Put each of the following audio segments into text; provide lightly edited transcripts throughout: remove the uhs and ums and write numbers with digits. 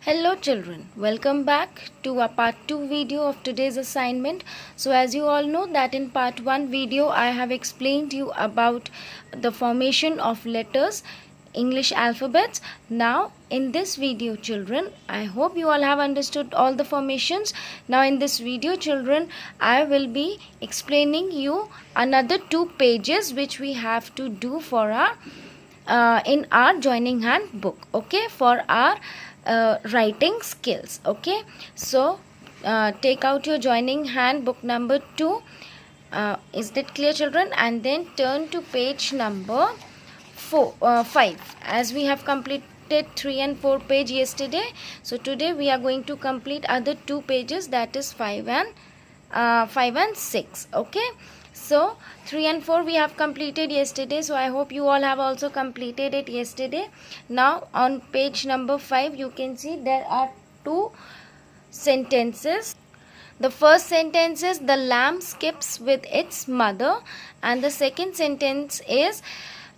Hello children, welcome back to our part 2 video of today's assignment. So as you all know that in part 1 video I have explained you about the formation of letters, English alphabets. Now in this video children, I hope you all have understood all the formations. Now in this video children, I will be explaining you another 2 pages which we have to do for our in our joining hand book, okay, for our writing skills. Okay, so take out your joining hand book number 2. Is that clear children? And then turn to page number 5, as we have completed 3 and 4 page yesterday. So today we are going to complete other 2 pages, that is 5 and 6. Okay, so 3 and 4 we have completed yesterday, so I hope you all have also completed it yesterday. Now on page number 5 you can see there are 2 sentences. The first sentence is the lamb skips with its mother, and the second sentence is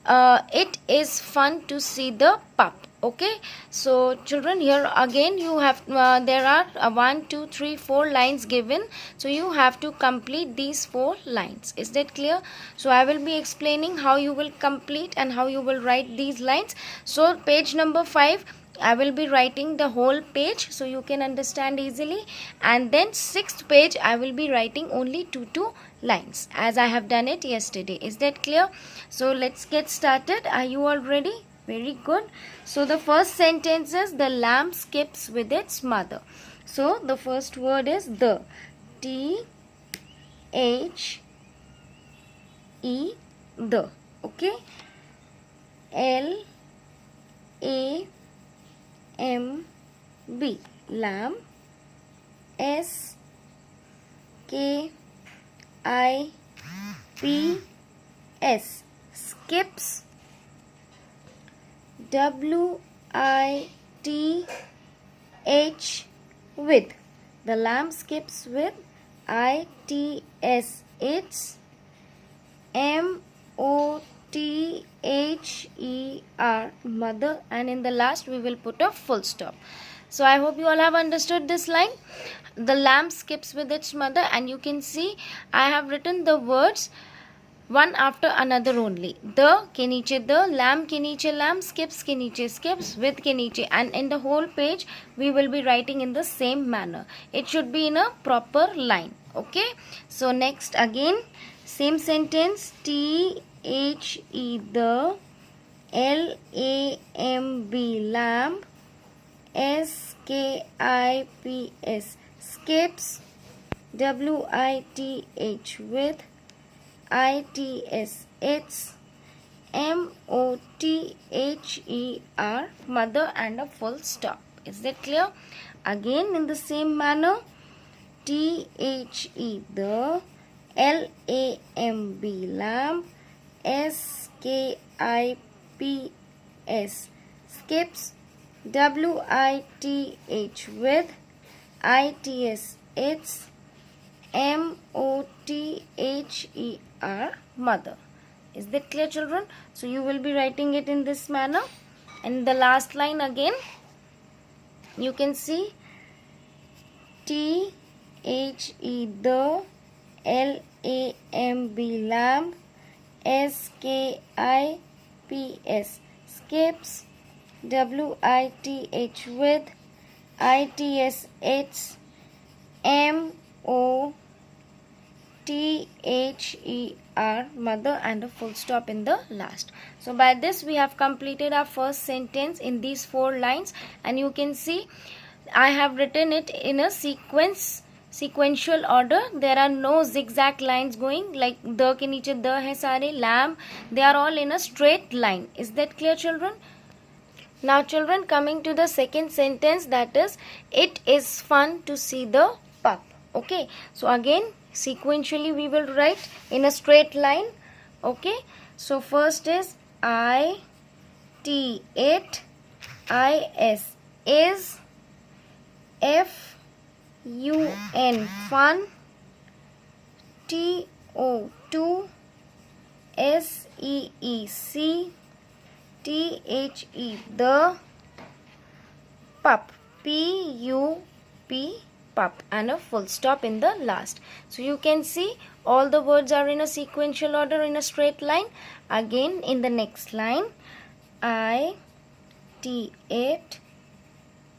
it is fun to see the pup. Okay, so children, here again you have there are 1 2 3 4 lines given, so you have to complete these 4 lines. Is that clear? So I will be explaining how you will complete and how you will write these lines. So page number 5 I will be writing the whole page so you can understand easily, and then 6th page I will be writing only 2 lines as I have done it yesterday. Is that clear? So let's get started. Are you all ready? Very good. So the first sentence is the lamb skips with its mother. So the first word is the, T-H-E, the. Okay, L-A-M-B, lamb. S-K-I-P-S, skips. W-I-T-H, with. The lamb skips with I-T-S, its. M-O-T-H-E-R, mother, and in the last we will put a full stop. So I hope you all have understood this line. The lamb skips with its mother, and you can see I have written the words one after another only. The के नीचे the, lamb के नीचे lamb, skips के नीचे skips, with के नीचे, and in the whole page we will be writing in the same manner. It should be in a proper line. Okay, so next again same sentence, T-H-E, the. L-A-M-B, lamb. S-K-I-P-S, skips. W-I-T-H, with. I-T-S, its. M-O-T-H-E-R, mother, and a full stop. Is that clear? Again in the same manner, T-H-E, the. L-A-M-B, lamb. S-K-I-P-S, skips. W-I-T-H, with. I-T-S, its. M-O-T-H-E-R, mother. Is that clear children? So you will be writing it in this manner. And the last line again you can see T-H-E, the. L-A-M-B, lamb. S-K-I-P-S, skips. W-I-T-H, with. I-T-S, its. M-O-T-H-E-R, mother, and a full stop in the last. So by this we have completed our first sentence in these 4 lines, and you can see I have written it in a sequential order. There are no zigzag lines going like the के नीचे the है सारे, lamb, they are all in a straight line. Is that clear children? Now children, coming to the second sentence, that is it is fun to see the pup. Okay, so again sequentially we will write in a straight line. Okay, so first is I-T, it. I-S, is. F-U-N, fun. T-O, to. S-E-E, see. T-H-E, the. pup. P-U-P, pup, and a full stop in the last. So you can see all the words are in a sequential order in a straight line. Again, in the next line, I-T-8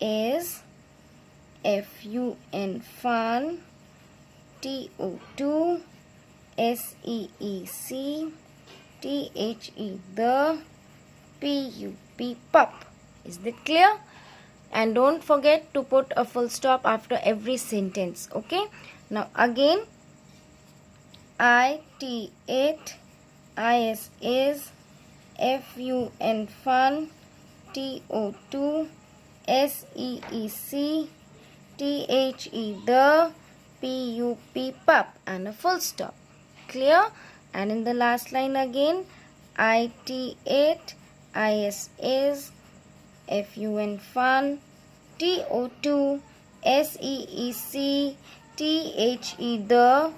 is, F-U-N, fun, T-O-2, S-E-E-C, T-H-E, the, P-U-P, pup. Is that clear? And don't forget to put a full stop after every sentence. Okay. Now again, I-T-8, I-S is, F-U-N, fun, T-O-2, S-E-E-C, T-H-E, the, P-U-P, pup, and a full stop. Clear? And in the last line again, I-T-8, I-S is, F-U-N, fun, T-O-2, S-E-E-C, T-H-E, the,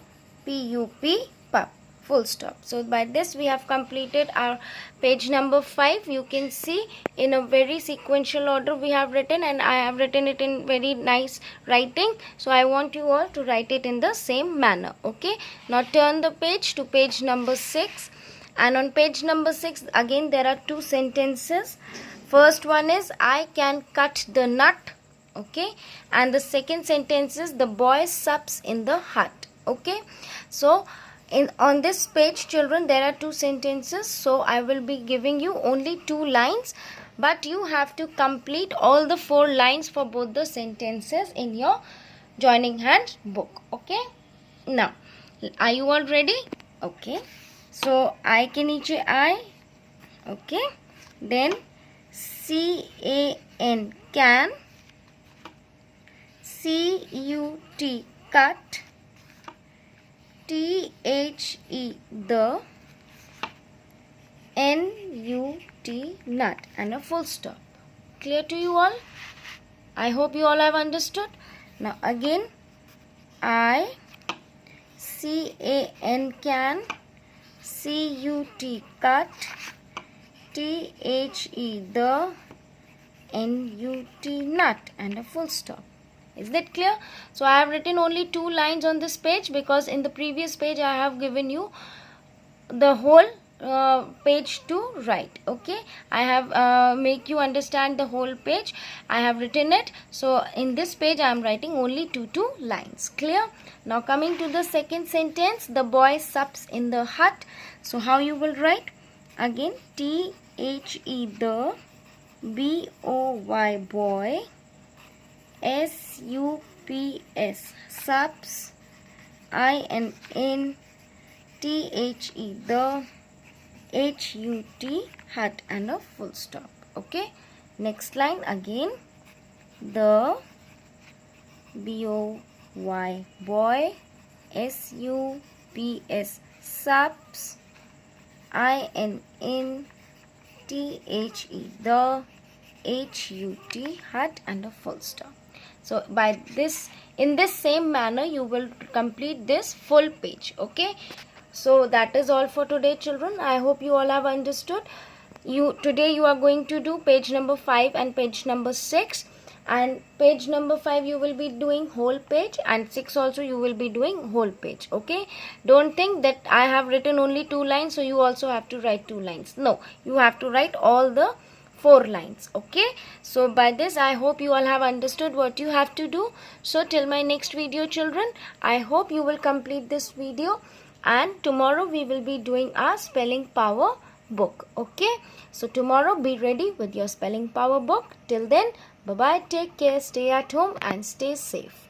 P-U-P, pup, full stop. So by this we have completed our page number 5. You can see in a very sequential order we have written, and I have written it in very nice writing. So I want you all to write it in the same manner. Okay. Now turn the page to page number 6. And on page number 6 again there are two sentences. First one is, I can cut the nut. Okay. And the second sentence is, the boy sups in the hut. Okay. So on this page, children, there are two sentences. So I will be giving you only 2 lines, but you have to complete all the 4 lines for both the sentences in your joining hand book. Okay. Now, are you all ready? Okay. So I can each I. Okay. Then C-A-N, can, C-U-T, cut, T-H-E, the, N-U-T, nut, and a full stop. Clear to you all? I hope you all have understood. Now again, I, C-A-N, can, C-U-T, cut, T-H-E, the, N-U-T, nut, and a full stop. Is that clear? So I have written only 2 lines on this page, because in the previous page I have given you the whole page to write. Okay. I have make you understand the whole page. I have written it. So in this page I am writing only 2 lines. Clear? Now coming to the second sentence, the boy sups in the hut. So how you will write? Again, T-H-E, the, B-O-Y, boy, S-U-P-S, sups, I-N-N, T-H-E, the, H-U-T, hut, and a full stop. Okay. Next line again, the, B-O-Y, boy, S-U-P-S, sups, I-N-N, T-H-E, the, H-U-T, hut, and a full stop. So by this, in this same manner you will complete this full page. Okay. So that is all for today, children. I hope you all have understood. Today you are going to do page number 5 and page number 6. And page number 5 you will be doing whole page, and 6 also you will be doing whole page. Okay. Don't think that I have written only 2 lines, so you also have to write 2 lines. No, you have to write all the 4 lines. Okay. So by this I hope you all have understood what you have to do. So till my next video, children, I hope you will complete this video, and tomorrow we will be doing our spelling power book. Okay. So tomorrow be ready with your spelling power book. Till then, bye bye, take care, stay at home and stay safe.